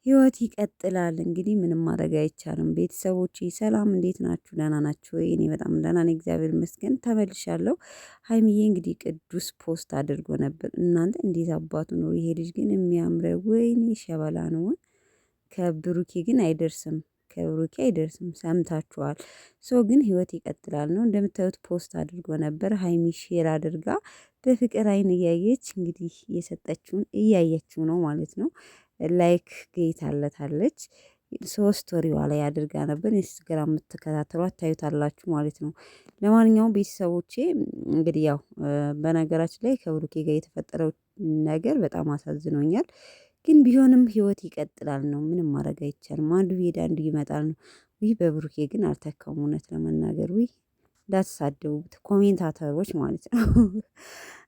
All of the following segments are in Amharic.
ህይወት ይቀጥላል እንግዲህ ምንም ማድረግ አይቻልም። ቤተሰቦቼ ሰላም እንዴት ናችሁ? ደህና ናችሁ ወይ? እኔ በጣም ደህና ነኝ እግዚአብሔር ይመስገን ተመልሻለሁ። ሀይሚዬ እንግዲህ ቅዱስ ፖስት አድርጎ ነበር። እናንተ እንዴት አባቱ ነው ይሄ ልጅ ግን የሚያምረው! ወይኔ ሸበላ ነው። ከብሩኬ ግን አይደርስም። ከብሩኬ አይደርስም። ሰምታችኋል። ሶ ግን ህይወት ይቀጥላል ነው እንደምታዩት ፖስት አድርጎ ነበር። ሀይሚ ሼር አድርጋ በፍቅር አይን እያየች እንግዲህ የሰጠችውን እያየችው ነው ማለት ነው። ላይክ ጌታለታለች። ሶስት ወሪዋ ላይ አድርጋ ነበር። ኢንስታግራም የምትከታተሏት ታዩታላችሁ ማለት ነው። ለማንኛውም ቤተሰቦቼ እንግዲህ ያው በነገራችን ላይ ከብሩኬ ጋር የተፈጠረው ነገር በጣም አሳዝኖኛል። ግን ቢሆንም ህይወት ይቀጥላል ነው። ምንም ማድረግ አይቻልም። አንዱ ይሄድ አንዱ ይመጣል ነው። ውይ በብሩኬ ግን አልተካም እውነት ለመናገር ውይ እንዳትሳደቡት ኮሜንታተሮች ማለት ነው።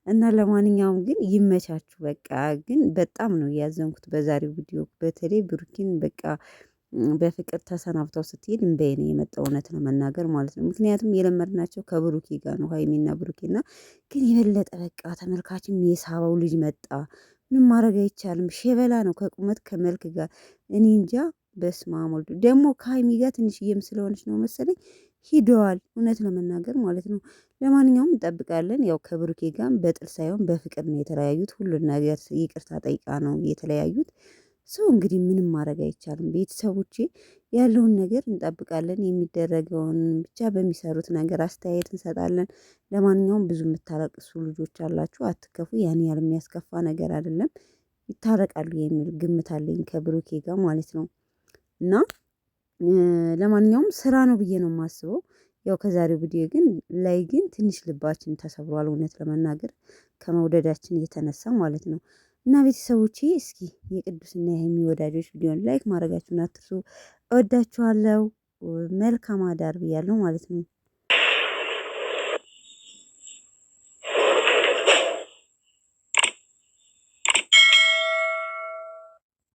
እና ለማንኛውም ግን ይመቻችሁ። በቃ ግን በጣም ነው ያዘንኩት በዛሬው ቪዲዮ በተለይ ብሩኬን በቃ በፍቅር ተሰናብተው ስትሄድ እምባዬ ነው የመጣው እውነት ለመናገር ማለት ነው። ምክንያቱም የለመድናቸው ከብሩኬ ጋር ነው ሀይሚና ብሩኬና ግን የበለጠ በቃ ተመልካችም የሳበው ልጅ መጣ። ምንም ማድረግ አይቻልም። ሸበላ ነው ከቁመት ከመልክ ጋር እኔ እንጃ። በስመአብ ወልድ ደግሞ ከሀይሚ ጋር ትንሽዬም ስለሆነች ነው መሰለኝ ሂደዋል እውነት ለመናገር ማለት ነው። ለማንኛውም እንጠብቃለን። ያው ከብሩኬ ጋር በጥል ሳይሆን በፍቅር ነው የተለያዩት። ሁሉን ነገር ይቅርታ ጠይቃ ነው የተለያዩት። ሰው እንግዲህ ምንም ማድረግ አይቻልም። ቤተሰቦቼ ያለውን ነገር እንጠብቃለን። የሚደረገውን ብቻ በሚሰሩት ነገር አስተያየት እንሰጣለን። ለማንኛውም ብዙ የምታለቅሱ ልጆች አላችሁ፣ አትከፉ። ያን ያህል የሚያስከፋ ነገር አይደለም። ይታረቃሉ የሚል ግምት አለኝ ከብሩኬ ጋር ማለት ነው። እና ለማንኛውም ስራ ነው ብዬ ነው የማስበው። ያው ከዛሬው ቪዲዮ ግን ላይ ግን ትንሽ ልባችን ተሰብሯል እውነት ለመናገር ከመውደዳችን የተነሳ ማለት ነው። እና ቤተሰቦቼ እስኪ የቅዱስና የሀይሚ ወዳጆች ቪዲዮን ላይክ ማድረጋችሁን አትርሱ። እወዳችኋለሁ። መልካም አዳር ብያለሁ ማለት ነው።